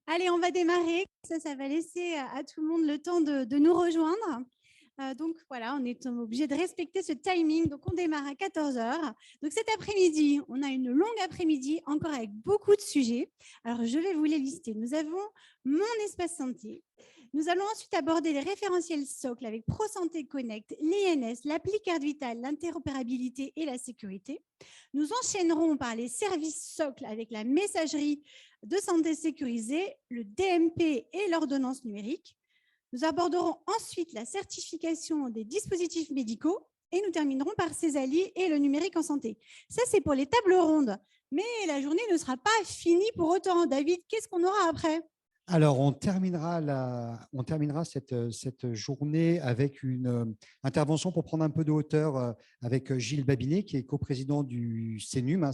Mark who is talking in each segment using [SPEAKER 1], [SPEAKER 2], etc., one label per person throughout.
[SPEAKER 1] Allez, on va démarrer. Ça va laisser à tout le monde le temps de nous rejoindre. Donc voilà, on est obligé de respecter ce timing. Donc on démarre à 14 heures. Donc cet après-midi, on a une longue après-midi, encore avec beaucoup de sujets. Alors je vais vous les lister. Nous avons mon espace santé. Nous allons ensuite aborder les référentiels socles avec ProSanté Connect, l'INS, l'appli Carte Vitale, l'interopérabilité et la sécurité. Nous enchaînerons par les services socles avec la messagerie de santé sécurisée, le DMP et l'ordonnance numérique. Nous aborderons ensuite la certification des dispositifs médicaux et nous terminerons par CESALI et le numérique en santé. Ça, c'est pour les tables rondes. Mais la journée ne sera pas finie pour autant. David, qu'est-ce qu'on aura après ?
[SPEAKER 2] Alors, on terminera cette journée avec une intervention pour prendre un peu de hauteur avec Gilles Babinet, qui est coprésident du CNUM.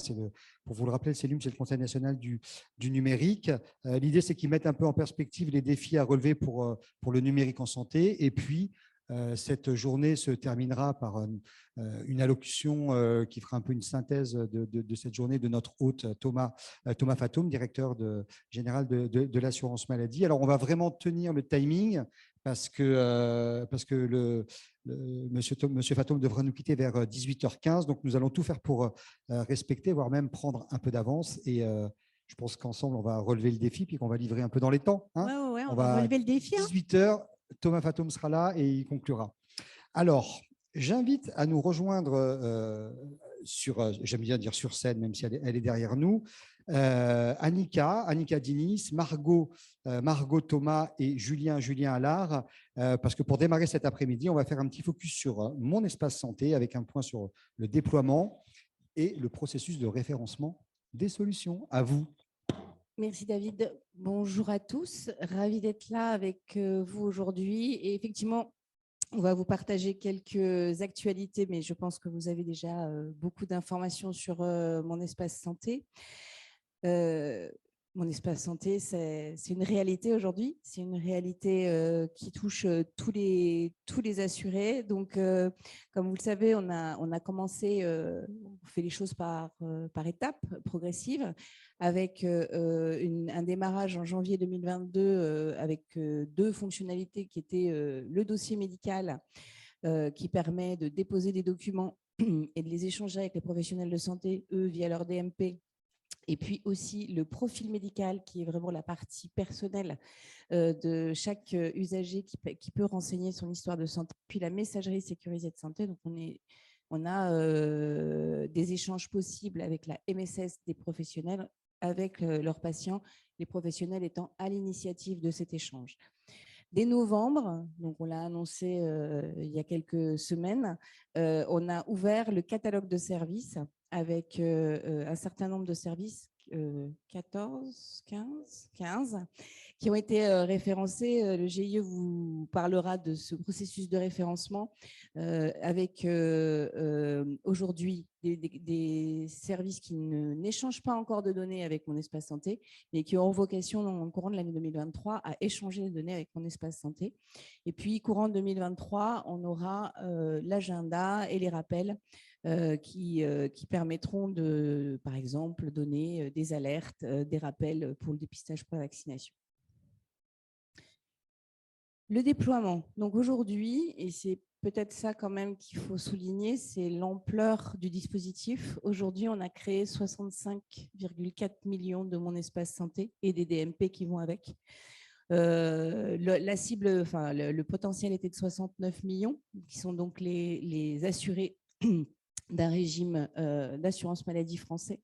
[SPEAKER 2] Pour vous le rappeler, le CNUM, c'est le Conseil national du numérique. L'idée, c'est qu'ils mettent un peu en perspective les défis à relever pour le numérique en santé. Et puis, cette journée se terminera par une allocution qui fera un peu une synthèse de cette journée de notre hôte Thomas Fatoum, directeur général de l'assurance maladie. Alors, on va vraiment tenir le timing parce que monsieur Fatoum devra nous quitter vers 18h15. Donc, nous allons tout faire pour respecter, voire même prendre un peu d'avance. Et je pense qu'ensemble, on va relever le défi puis qu'on va livrer un peu dans les temps.
[SPEAKER 1] Ouais, on va relever le défi.
[SPEAKER 2] 18h, Thomas Fatoum sera là et il conclura. Alors, j'invite à nous rejoindre j'aime bien dire sur scène, même si elle est derrière nous, Annika Diniz, Margot Thomas et Julien Allard, parce que pour démarrer cet après-midi, on va faire un petit focus sur mon espace santé avec un point sur le déploiement et le processus de référencement des solutions. À vous.
[SPEAKER 3] Merci David. Bonjour à tous. Ravi d'être là avec vous aujourd'hui. Et effectivement, on va vous partager quelques actualités, mais je pense que vous avez déjà beaucoup d'informations sur mon espace santé. Mon espace santé, c'est une réalité aujourd'hui. C'est une réalité qui touche tous les assurés. Donc, comme vous le savez, on a commencé, on fait les choses par étapes progressives, avec un démarrage en janvier 2022 avec deux fonctionnalités qui étaient le dossier médical qui permet de déposer des documents et de les échanger avec les professionnels de santé, eux, via leur DMP. Et puis aussi le profil médical, qui est vraiment la partie personnelle de chaque usager qui peut renseigner son histoire de santé. Puis la messagerie sécurisée de santé. Donc, on a des échanges possibles avec la MSS des professionnels, avec leurs patients, les professionnels étant à l'initiative de cet échange. Dès novembre, donc on l'a annoncé il y a quelques semaines, on a ouvert le catalogue de services avec un certain nombre de services, 15, qui ont été référencés. Le GIE vous parlera de ce processus de référencement avec aujourd'hui des services qui n'échangent pas encore de données avec mon espace santé, mais qui auront vocation dans le courant de l'année 2023 à échanger les données avec mon espace santé. Et puis, courant 2023, on aura l'agenda et les rappels qui permettront de, par exemple, donner des alertes, des rappels pour le dépistage pré-vaccination. Le déploiement. Donc aujourd'hui, et c'est peut-être ça quand même qu'il faut souligner, c'est l'ampleur du dispositif. Aujourd'hui, on a créé 65,4 millions de mon espace santé et des DMP qui vont avec. La cible, enfin, le potentiel était de 69 millions, qui sont donc les assurés d'un régime d'assurance maladie français.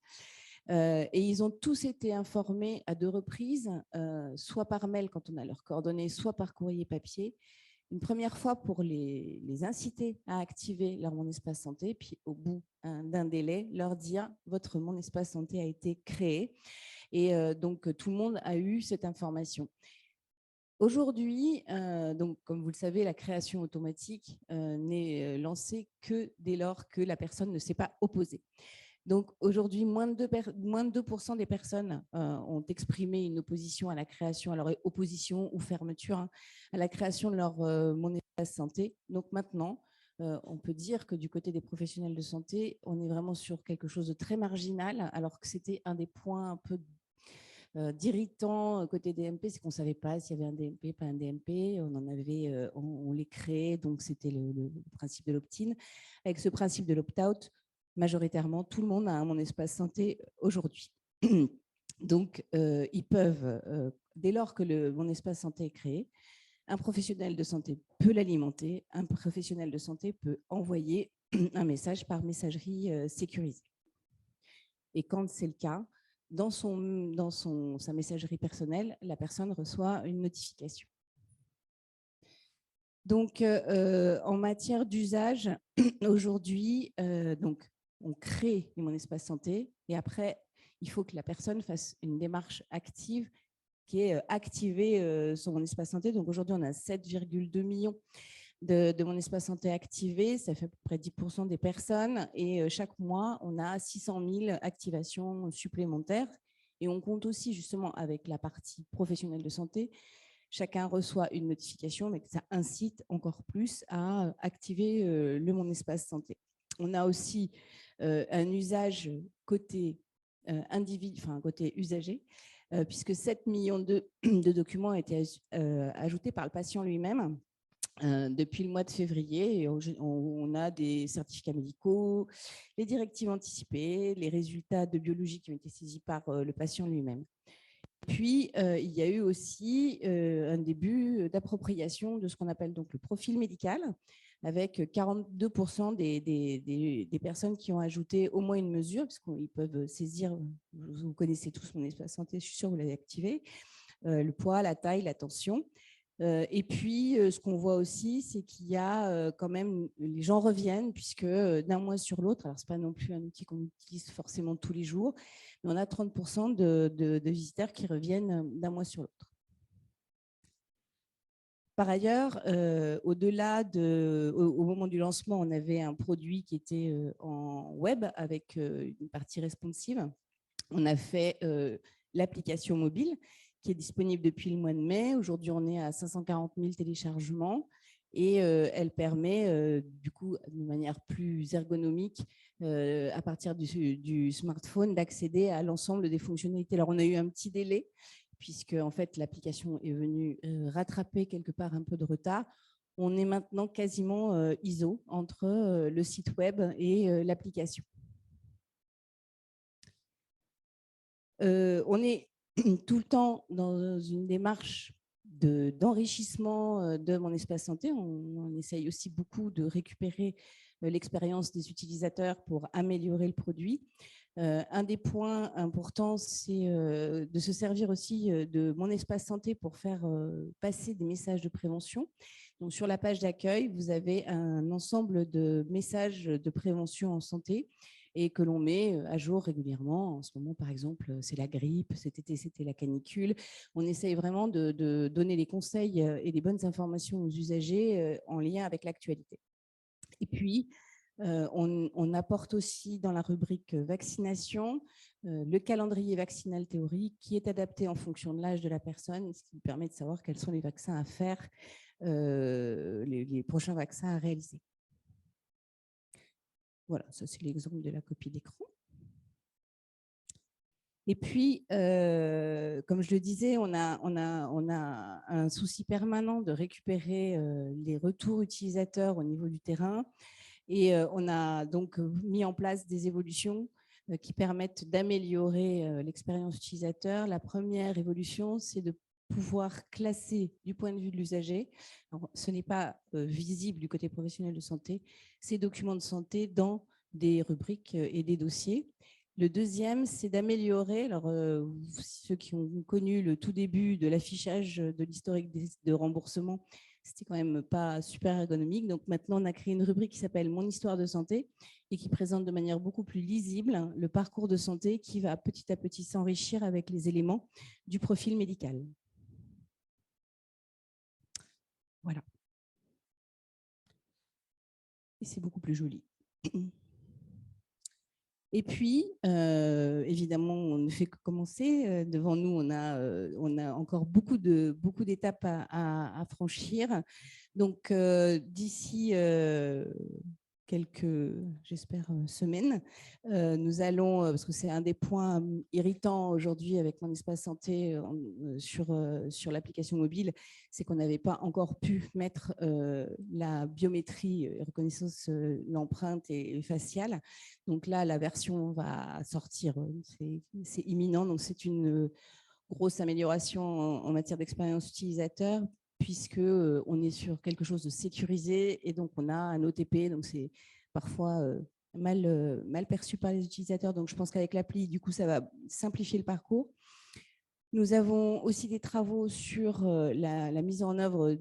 [SPEAKER 3] Et ils ont tous été informés à deux reprises, soit par mail quand on a leurs coordonnées, soit par courrier papier. Une première fois pour les inciter à activer leur Mon Espace Santé, puis au bout d'un délai, leur dire « votre Mon Espace Santé a été créé ». Et donc, tout le monde a eu cette information. Aujourd'hui, donc, comme vous le savez, la création automatique n'est lancée que dès lors que la personne ne s'est pas opposée. Donc aujourd'hui, moins de 2% des personnes ont exprimé une opposition à la création, alors opposition ou fermeture, à la création de leur Mon Espace Santé. Donc maintenant, on peut dire que du côté des professionnels de santé, on est vraiment sur quelque chose de très marginal, alors que c'était un des points un peu d'irritant côté DMP, c'est qu'on ne savait pas s'il y avait un DMP, pas un DMP. On les créait, donc c'était le principe de l'opt-in. Avec ce principe de l'opt-out, majoritairement, tout le monde a un Mon Espace Santé aujourd'hui. Donc, ils peuvent, dès lors que Mon Espace Santé est créé, un professionnel de santé peut l'alimenter, un professionnel de santé peut envoyer un message par messagerie sécurisée. Et quand c'est le cas, dans sa messagerie personnelle, la personne reçoit une notification. Donc, en matière d'usage, aujourd'hui, on crée Mon Espace Santé et après, il faut que la personne fasse une démarche active qui est activer son Mon Espace Santé. Donc, aujourd'hui, on a 7,2 millions de Mon Espace Santé activés. Ça fait à peu près 10% des personnes. Et chaque mois, on a 600 000 activations supplémentaires. Et on compte aussi, justement, avec la partie professionnelle de santé, chacun reçoit une notification, mais que ça incite encore plus à activer le Mon Espace Santé. On a aussi un usage côté côté usager, puisque 7 millions de documents ont été ajoutés par le patient lui-même depuis le mois de février. Et on a des certificats médicaux, les directives anticipées, les résultats de biologie qui ont été saisis par le patient lui-même. Puis, il y a eu aussi un début d'appropriation de ce qu'on appelle donc le profil médical, avec 42% des personnes qui ont ajouté au moins une mesure, parce qu'ils peuvent saisir, vous connaissez tous Mon Espace Santé, je suis sûre que vous l'avez activé, le poids, la taille, la tension. Et puis, ce qu'on voit aussi, c'est qu'il y a quand même, les gens reviennent, puisque d'un mois sur l'autre, alors ce n'est pas non plus un outil qu'on utilise forcément tous les jours, mais on a 30% de visiteurs qui reviennent d'un mois sur l'autre. Par ailleurs, au moment du lancement, on avait un produit qui était en web avec une partie responsive. On a fait l'application mobile qui est disponible depuis le mois de mai. Aujourd'hui, on est à 540 000 téléchargements et elle permet, du coup, de manière plus ergonomique, à partir du smartphone, d'accéder à l'ensemble des fonctionnalités. Alors, on a eu un petit délai puisque en fait, l'application est venue rattraper quelque part un peu de retard. On est maintenant quasiment ISO entre le site web et l'application. On est tout le temps dans une démarche d'enrichissement de Mon Espace Santé. On essaye aussi beaucoup de récupérer l'expérience des utilisateurs pour améliorer le produit. Un des points importants, c'est de se servir aussi de Mon Espace Santé pour faire passer des messages de prévention. Donc, sur la page d'accueil, vous avez un ensemble de messages de prévention en santé et que l'on met à jour régulièrement. En ce moment, par exemple, c'est la grippe, cet été, c'était la canicule. On essaye vraiment de donner les conseils et les bonnes informations aux usagers en lien avec l'actualité. Et puis, on apporte aussi dans la rubrique vaccination le calendrier vaccinal théorique qui est adapté en fonction de l'âge de la personne, ce qui permet de savoir quels sont les vaccins à faire, les prochains vaccins à réaliser. Voilà, ça c'est l'exemple de la copie d'écran. Et puis, comme je le disais, on a un souci permanent de récupérer les retours utilisateurs au niveau du terrain. Et on a donc mis en place des évolutions qui permettent d'améliorer l'expérience utilisateur. La première évolution, c'est de pouvoir classer du point de vue de l'usager. Ce n'est pas visible du côté professionnel de santé, ces documents de santé dans des rubriques et des dossiers. Le deuxième, c'est d'améliorer, alors ceux qui ont connu le tout début de l'affichage de l'historique de remboursement, c'était quand même pas super ergonomique. Donc maintenant, on a créé une rubrique qui s'appelle Mon histoire de santé et qui présente de manière beaucoup plus lisible le parcours de santé qui va petit à petit s'enrichir avec les éléments du profil médical. Voilà. Et c'est beaucoup plus joli. Et puis, évidemment, on ne fait que commencer. Devant nous, on a encore beaucoup d'étapes à franchir. Donc, d'ici quelques, j'espère, semaines. Nous allons, parce que c'est un des points irritants aujourd'hui avec mon espace santé sur l'application mobile, c'est qu'on n'avait pas encore pu mettre la biométrie, reconnaissance l'empreinte et faciale. Donc là, la version va sortir, c'est imminent, donc c'est une grosse amélioration en matière d'expérience utilisateur, puisque on est sur quelque chose de sécurisé et donc on a un OTP, donc c'est parfois mal perçu par les utilisateurs. Donc je pense qu'avec l'appli, du coup, ça va simplifier le parcours. Nous avons aussi des travaux sur la mise en œuvre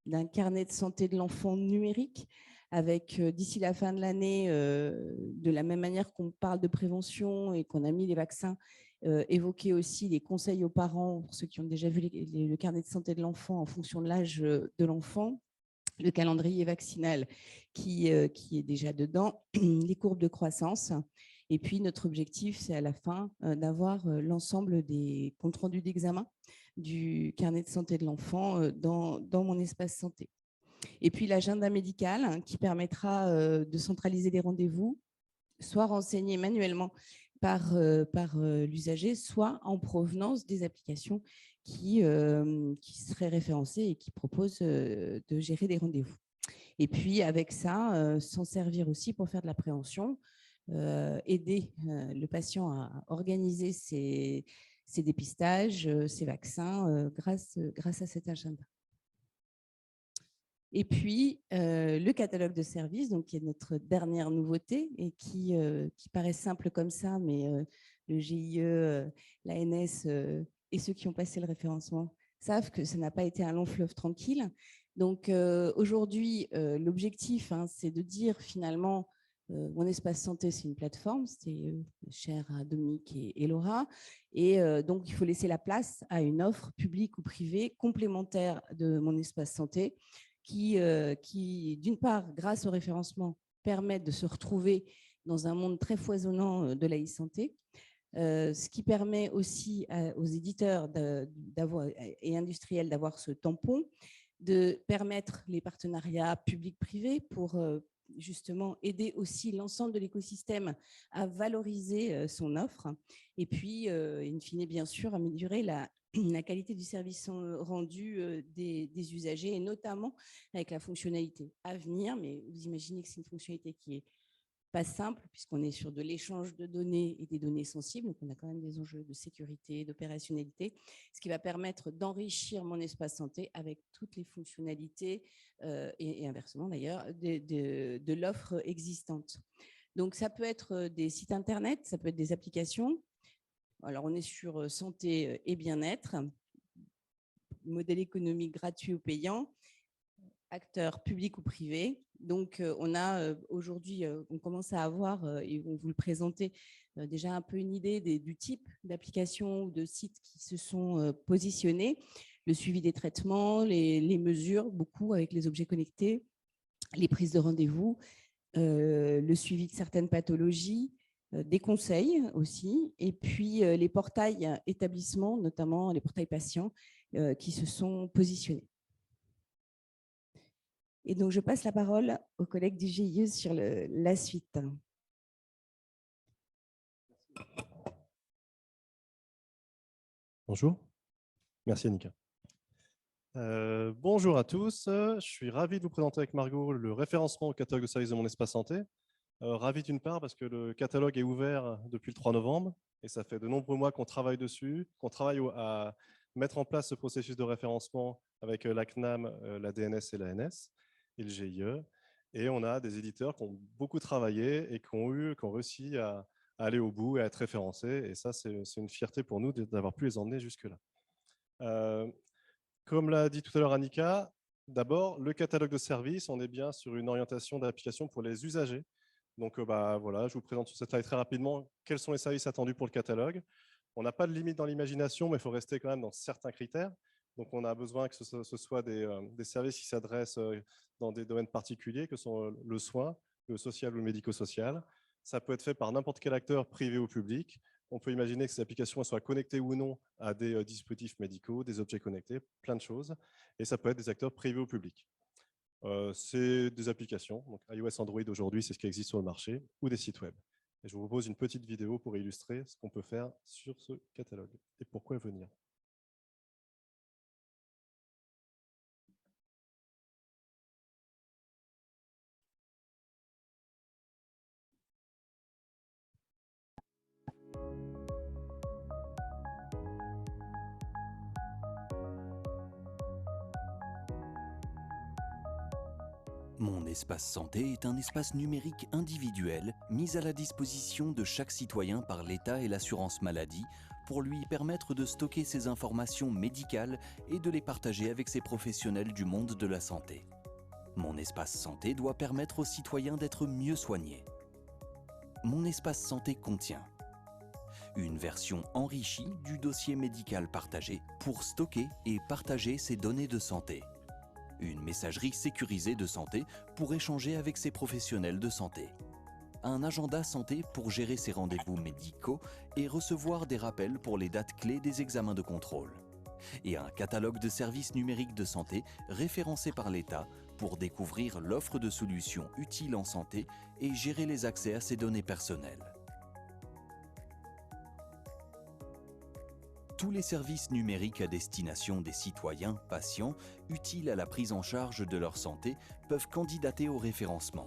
[SPEAKER 3] d'un carnet de santé de l'enfant numérique, avec d'ici la fin de l'année, de la même manière qu'on parle de prévention et qu'on a mis les vaccins, évoquer aussi les conseils aux parents, pour ceux qui ont déjà vu le carnet de santé de l'enfant en fonction de l'âge de l'enfant, le calendrier vaccinal qui est déjà dedans, les courbes de croissance. Et puis, notre objectif, c'est à la fin d'avoir l'ensemble des comptes rendus d'examen du carnet de santé de l'enfant dans mon espace santé. Et puis, l'agenda médical qui permettra de centraliser les rendez-vous, soit renseignés manuellement par l'usager, soit en provenance des applications qui seraient référencées et qui proposent de gérer des rendez-vous. Et puis, avec ça, s'en servir aussi pour faire de la prévention, aider le patient à organiser ses dépistages, ses vaccins grâce à cet agenda. Et puis, le catalogue de services, donc, qui est notre dernière nouveauté et qui paraît simple comme ça, mais le GIE, l'ANS et ceux qui ont passé le référencement savent que ça n'a pas été un long fleuve tranquille. Donc, aujourd'hui, l'objectif, c'est de dire finalement, mon espace santé, c'est une plateforme, c'est cher à Dominique et Laura, et donc il faut laisser la place à une offre publique ou privée complémentaire de mon espace santé, qui d'une part, grâce au référencement, permettent de se retrouver dans un monde très foisonnant de l'e-santé, ce qui permet aussi aux éditeurs et industriels d'avoir ce tampon, de permettre les partenariats publics-privés pour justement aider aussi l'ensemble de l'écosystème à valoriser son offre, et puis, in fine, bien sûr, améliorer la qualité du service rendu des usagers, et notamment avec la fonctionnalité à venir. Mais vous imaginez que c'est une fonctionnalité qui est pas simple, puisqu'on est sur de l'échange de données et des données sensibles, donc on a quand même des enjeux de sécurité, d'opérationnalité, ce qui va permettre d'enrichir mon espace santé avec toutes les fonctionnalités et inversement d'ailleurs de l'offre existante. Donc ça peut être des sites internet, ça peut être des applications. Alors on est sur santé et bien-être, modèle économique gratuit ou payant, acteurs publics ou privés. Donc, on a aujourd'hui, on commence à avoir, et on vous le présenter, déjà un peu une idée du type d'applications ou de sites qui se sont positionnés, le suivi des traitements, les mesures, beaucoup avec les objets connectés, les prises de rendez-vous, le suivi de certaines pathologies, des conseils aussi, et puis les portails établissements, notamment les portails patients, qui se sont positionnés. Et donc, je passe la parole aux collègues du GIE sur la suite.
[SPEAKER 4] Bonjour. Merci, Annika. Bonjour à tous. Je suis ravi de vous présenter avec Margot le référencement au catalogue de services de mon espace santé. Ravi d'une part parce que le catalogue est ouvert depuis le 3 novembre et ça fait de nombreux mois qu'on travaille dessus, qu'on travaille à mettre en place ce processus de référencement avec la CNAM, la DNS et l'ANS et le GIE. Et on a des éditeurs qui ont beaucoup travaillé et qui ont réussi à aller au bout et à être référencés. Et ça, c'est une fierté pour nous d'avoir pu les emmener jusque-là. Comme l'a dit tout à l'heure Annika, d'abord, le catalogue de services, on est bien sur une orientation d'application pour les usagers. Donc, voilà, je vous présente sur cette slide très rapidement quels sont les services attendus pour le catalogue. On n'a pas de limite dans l'imagination, mais il faut rester quand même dans certains critères. Donc, on a besoin que ce soit des services qui s'adressent dans des domaines particuliers, que sont le soin, le social ou le médico-social. Ça peut être fait par n'importe quel acteur, privé ou public. On peut imaginer que ces applications soient connectées ou non à des dispositifs médicaux, des objets connectés, plein de choses. Et ça peut être des acteurs privés ou publics. C'est des applications. Donc, iOS, Android aujourd'hui, c'est ce qui existe sur le marché, ou des sites web. Et je vous propose une petite vidéo pour illustrer ce qu'on peut faire sur ce catalogue et pourquoi venir.
[SPEAKER 5] Mon espace santé est un espace numérique individuel mis à la disposition de chaque citoyen par l'État et l'assurance maladie pour lui permettre de stocker ses informations médicales et de les partager avec ses professionnels du monde de la santé. Mon espace santé doit permettre aux citoyens d'être mieux soignés. Mon espace santé contient une version enrichie du dossier médical partagé pour stocker et partager ses données de santé. Une messagerie sécurisée de santé pour échanger avec ses professionnels de santé. Un agenda santé pour gérer ses rendez-vous médicaux et recevoir des rappels pour les dates clés des examens de contrôle. Et un catalogue de services numériques de santé référencé par l'État pour découvrir l'offre de solutions utiles en santé et gérer les accès à ses données personnelles. Tous les services numériques à destination des citoyens, patients, utiles à la prise en charge de leur santé, peuvent candidater au référencement.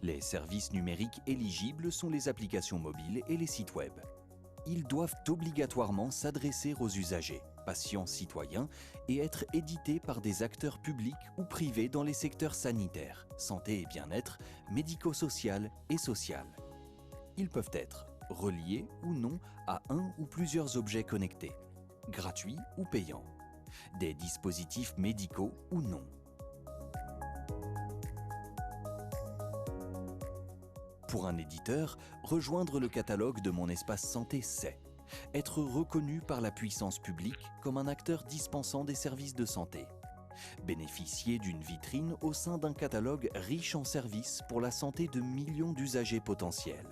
[SPEAKER 5] Les services numériques éligibles sont les applications mobiles et les sites web. Ils doivent obligatoirement s'adresser aux usagers, patients, citoyens, et être édités par des acteurs publics ou privés dans les secteurs sanitaires, santé et bien-être, médico-social et social. Ils peuvent être reliés ou non à un ou plusieurs objets connectés, gratuits ou payants, des dispositifs médicaux ou non. Pour un éditeur, rejoindre le catalogue de Mon Espace Santé, c'est être reconnu par la puissance publique comme un acteur dispensant des services de santé, bénéficier d'une vitrine au sein d'un catalogue riche en services pour la santé de millions d'usagers potentiels,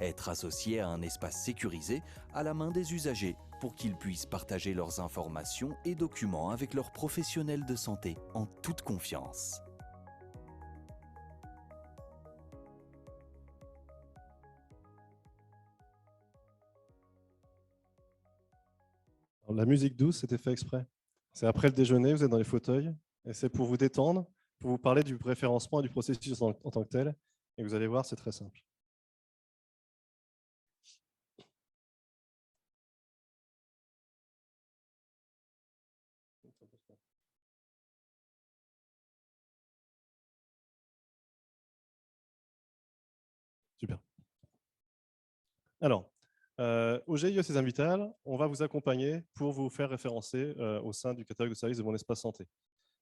[SPEAKER 5] être associé à un espace sécurisé à la main des usagers pour qu'ils puissent partager leurs informations et documents avec leurs professionnels de santé en toute confiance.
[SPEAKER 4] Alors, la musique douce, c'était fait exprès. C'est après le déjeuner, vous êtes dans les fauteuils, et c'est pour vous détendre, pour vous parler du référencement et du processus en tant que tel. Et vous allez voir, c'est très simple. Super. Alors, au GIE Invital, on va vous accompagner pour vous faire référencer au sein du catalogue de services de Mon Espace Santé.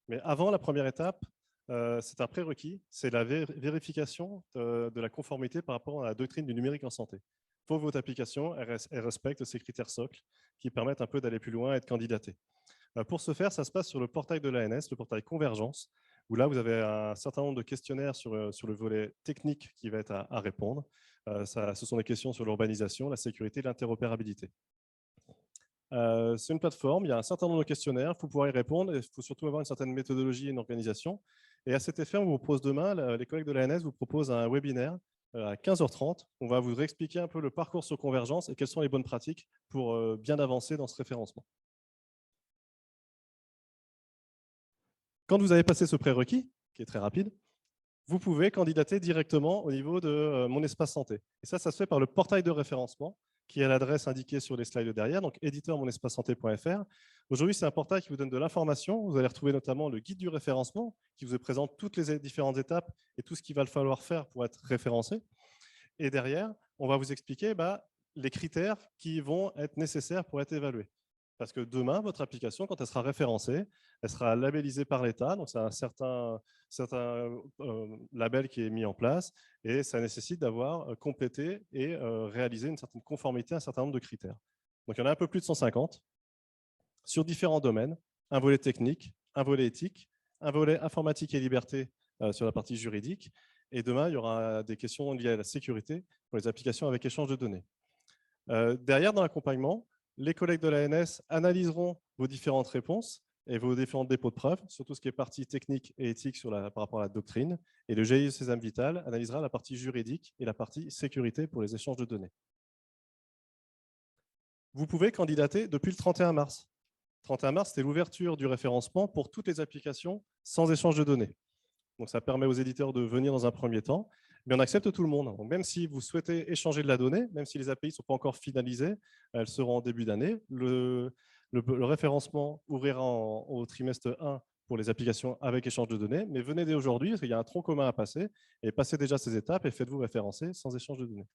[SPEAKER 4] Mais avant, la première étape, c'est un prérequis, c'est la vérification de la conformité par rapport à la doctrine du numérique en santé. Il faut que votre application elle respecte ces critères socles qui permettent un peu d'aller plus loin et de candidater. Pour ce faire, ça se passe sur le portail de l'ANS, le portail Convergence, où là, vous avez un certain nombre de questionnaires sur le volet technique qui va être à répondre. Ce sont des questions sur l'urbanisation, la sécurité et l'interopérabilité. C'est une plateforme, il y a un certain nombre de questionnaires, il faut pouvoir y répondre, et il faut surtout avoir une certaine méthodologie et une organisation. Et à cet effet, on vous propose demain, les collègues de l'ANS vous proposent un webinaire à 15h30. On va vous réexpliquer un peu le parcours sur Convergence et quelles sont les bonnes pratiques pour bien avancer dans ce référencement. Quand vous avez passé ce prérequis, qui est très rapide, vous pouvez candidater directement au niveau de Mon Espace Santé. Et ça se fait par le portail de référencement, qui est à l'adresse indiquée sur les slides derrière, donc éditeur-monespacesanté.fr. Aujourd'hui, c'est un portail qui vous donne de l'information. Vous allez retrouver notamment le guide du référencement, qui vous présente toutes les différentes étapes et tout ce qu'il va falloir faire pour être référencé. Et derrière, on va vous expliquer les critères qui vont être nécessaires pour être évalués. Parce que demain, votre application, quand elle sera référencée, elle sera labellisée par l'État, donc c'est un certain label qui est mis en place, et ça nécessite d'avoir complété et réalisé une certaine conformité à un certain nombre de critères. Donc il y en a un peu plus de 150 sur différents domaines, un volet technique, un volet éthique, un volet informatique et liberté sur la partie juridique, et demain, il y aura des questions liées à la sécurité pour les applications avec échange de données. Derrière, dans l'accompagnement, les collègues de l'ANS analyseront vos différentes réponses et vos différents dépôts de preuves sur tout ce qui est partie technique et éthique par rapport à la doctrine. Et le GIE Sésame Vital analysera la partie juridique et la partie sécurité pour les échanges de données. Vous pouvez candidater depuis le 31 mars. Le 31 mars, c'était l'ouverture du référencement pour toutes les applications sans échange de données. Donc, ça permet aux éditeurs de venir dans un premier temps, mais on accepte tout le monde. Donc, même si vous souhaitez échanger de la donnée, même si les API ne sont pas encore finalisées, elles seront en début d'année. Le référencement ouvrira au trimestre 1 pour les applications avec échange de données, mais venez dès aujourd'hui, parce qu'il y a un tronc commun à passer, et passez déjà ces étapes et faites-vous référencer sans échange de données.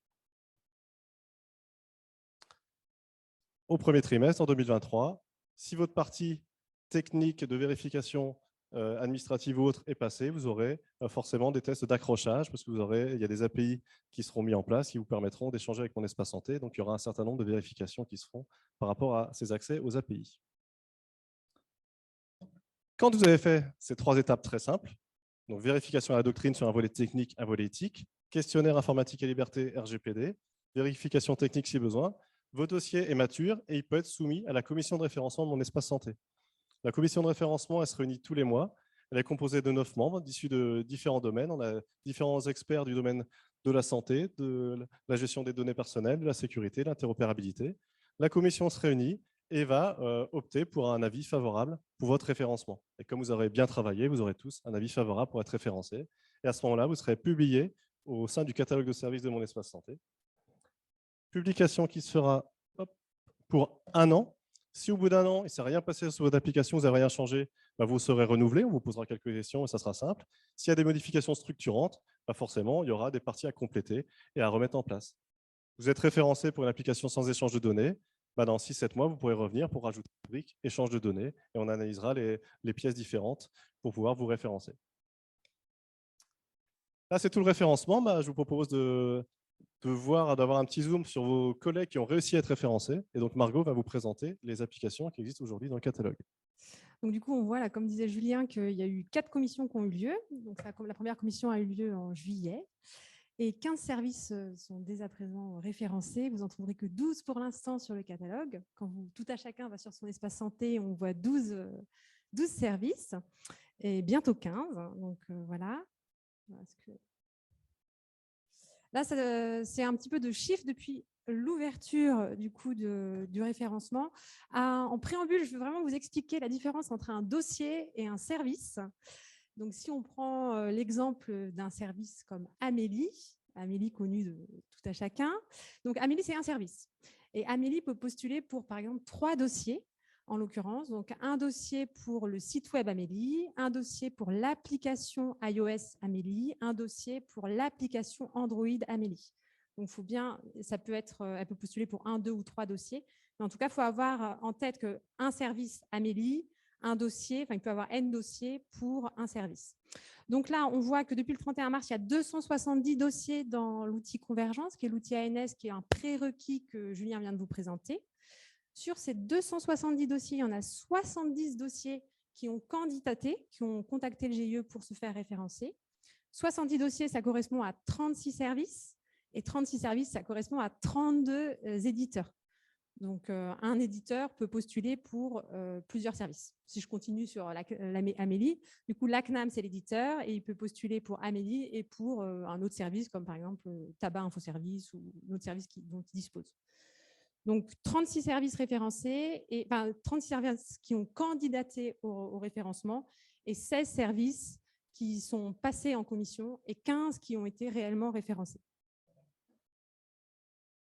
[SPEAKER 4] Au premier trimestre, en 2023, si votre partie technique de vérification administrative ou autre est passée, vous aurez forcément des tests d'accrochage, parce qu'il y a des API qui seront mis en place qui vous permettront d'échanger avec mon espace santé. Donc, il y aura un certain nombre de vérifications qui se feront par rapport à ces accès aux API. Quand vous avez fait ces 3 étapes très simples, donc vérification à la doctrine sur un volet technique, un volet éthique, questionnaire informatique et liberté RGPD, vérification technique si besoin, votre dossier est mature et il peut être soumis à la commission de référencement de mon espace santé. La commission de référencement, elle se réunit tous les mois. Elle est composée de 9 membres issus de différents domaines. On a différents experts du domaine de la santé, de la gestion des données personnelles, de la sécurité, de l'interopérabilité. La commission se réunit et va opter pour un avis favorable pour votre référencement. Et comme vous aurez bien travaillé, vous aurez tous un avis favorable pour être référencé. Et à ce moment-là, vous serez publié au sein du catalogue de services de mon espace santé. Publication qui se fera pour 1 an. Si au bout d'1 an, il ne s'est rien passé sur votre application, vous n'avez rien changé, vous serez renouvelé, on vous posera quelques questions et ça sera simple. S'il y a des modifications structurantes, forcément, il y aura des parties à compléter et à remettre en place. Vous êtes référencé pour une application sans échange de données. Dans 6-7 mois, vous pourrez revenir pour rajouter une rubrique échange de données et on analysera les pièces différentes pour pouvoir vous référencer. Là, c'est tout le référencement. Je vous propose d'avoir un petit zoom sur vos collègues qui ont réussi à être référencés. Et donc, Margot va vous présenter les applications qui existent aujourd'hui dans le catalogue.
[SPEAKER 6] Donc, du coup, on voit, là, comme disait Julien, qu'il y a eu 4 commissions qui ont eu lieu. Donc, la première commission a eu lieu en juillet. Et 15 services sont dès à présent référencés. Vous n'en trouverez que 12 pour l'instant sur le catalogue. Quand tout à chacun va sur son espace santé, on voit 12 services et bientôt 15. Donc, voilà. Là, c'est un petit peu de chiffres depuis l'ouverture du référencement. En préambule, je veux vraiment vous expliquer la différence entre un dossier et un service. Donc, si on prend l'exemple d'un service comme Amélie connue de tout à chacun. Donc, Amélie, c'est un service. Et Amélie peut postuler pour, par exemple, 3 dossiers, en l'occurrence. Donc, un dossier pour le site web Amélie, un dossier pour l'application iOS Amélie, un dossier pour l'application Android Amélie. Donc, elle peut postuler pour 1, 2 ou 3 dossiers. Mais en tout cas, il faut avoir en tête qu'un service Amélie, un dossier, il peut avoir N dossiers pour un service. Donc là, on voit que depuis le 31 mars, il y a 270 dossiers dans l'outil Convergence, qui est l'outil ANS, qui est un prérequis que Julien vient de vous présenter. Sur ces 270 dossiers, il y en a 70 dossiers qui ont candidaté, qui ont contacté le GIE pour se faire référencer. 70 dossiers, ça correspond à 36 services. Et 36 services, ça correspond à 32 éditeurs. Donc, un éditeur peut postuler pour plusieurs services. Si je continue sur Amélie, du coup, l'ACNAM, c'est l'éditeur et il peut postuler pour Amélie et pour un autre service, comme par exemple Tabac Infoservice ou un autre service dont il dispose. Donc, 36 services référencés, 36 services qui ont candidaté au référencement et 16 services qui sont passés en commission et 15 qui ont été réellement référencés.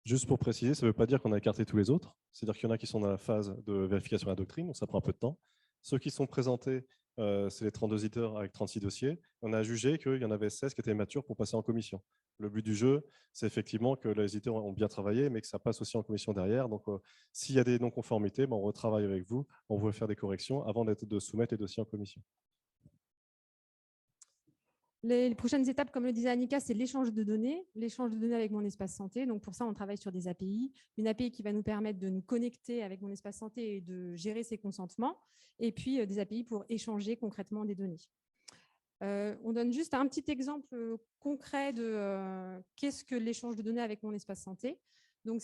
[SPEAKER 4] Juste pour préciser, ça ne veut pas dire qu'on a écarté tous les autres. C'est-à-dire qu'il y en a qui sont dans la phase de vérification de la doctrine, donc ça prend un peu de temps. Ceux qui sont présentés, c'est les 32 éditeurs avec 36 dossiers. On a jugé qu'il y en avait 16 qui étaient matures pour passer en commission. Le but du jeu, c'est effectivement que les éditeurs ont bien travaillé, mais que ça passe aussi en commission derrière. Donc, s'il y a des non-conformités, on retravaille avec vous, on va faire des corrections avant de soumettre les dossiers en commission.
[SPEAKER 6] Les prochaines étapes, comme le disait Annika, c'est l'échange de données avec mon espace santé. Donc, pour ça, on travaille sur des API. Une API qui va nous permettre de nous connecter avec mon espace santé et de gérer ses consentements. Et puis, des API pour échanger concrètement des données. On donne juste un petit exemple concret de qu'est-ce que l'échange de données avec mon espace santé. Donc,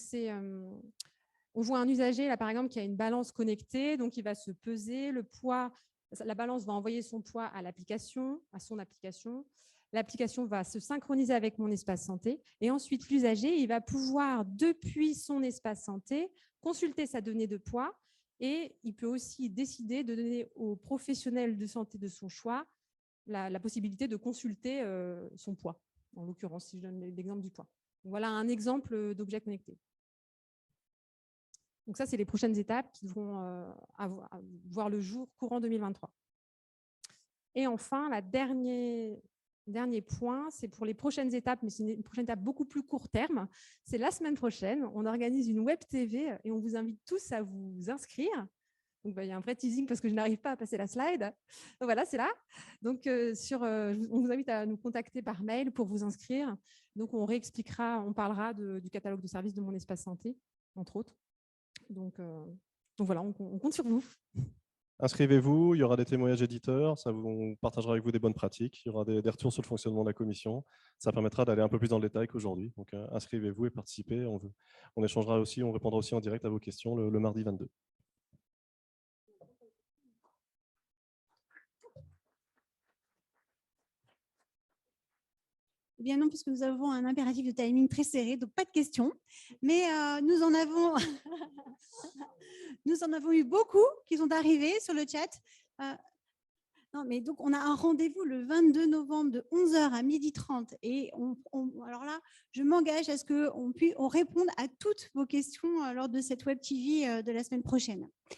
[SPEAKER 6] On voit un usager, là, par exemple, qui a une balance connectée, donc il va se peser, le poids, la balance va envoyer son poids à l'application, à son application. L'application va se synchroniser avec mon espace santé et ensuite l'usager, il va pouvoir, depuis son espace santé, consulter sa donnée de poids et il peut aussi décider de donner aux professionnels de santé de son choix la possibilité de consulter son poids, en l'occurrence, si je donne l'exemple du poids. Donc, voilà un exemple d'objet connecté. Donc ça, c'est les prochaines étapes qui devront voir le jour courant 2023. Et enfin, le dernier point, c'est pour les prochaines étapes, mais c'est une prochaine étape beaucoup plus court terme. C'est la semaine prochaine, on organise une web TV et on vous invite tous à vous inscrire. Donc, il y a un vrai teasing parce que je n'arrive pas à passer la slide. Donc, voilà, c'est là. Donc, on vous invite à nous contacter par mail pour vous inscrire. Donc, on réexpliquera, on parlera du catalogue de services de Mon Espace Santé, entre autres. Donc voilà, on compte sur vous.
[SPEAKER 4] Inscrivez-vous, il y aura des témoignages éditeurs, on partagera avec vous des bonnes pratiques, il y aura des retours sur le fonctionnement de la commission. Ça permettra d'aller un peu plus dans le détail qu'aujourd'hui. Donc, inscrivez-vous et participez. On échangera aussi, on répondra aussi en direct à vos questions le mardi 22.
[SPEAKER 1] Eh bien non, puisque nous avons un impératif de timing très serré, donc pas de questions. Mais nous en avons eu beaucoup qui sont arrivés sur le chat. Non, mais donc on a un rendez-vous le 22 novembre de 11h à 12h30 et alors là, je m'engage à ce qu'on réponde à toutes vos questions lors de cette web TV de la semaine prochaine.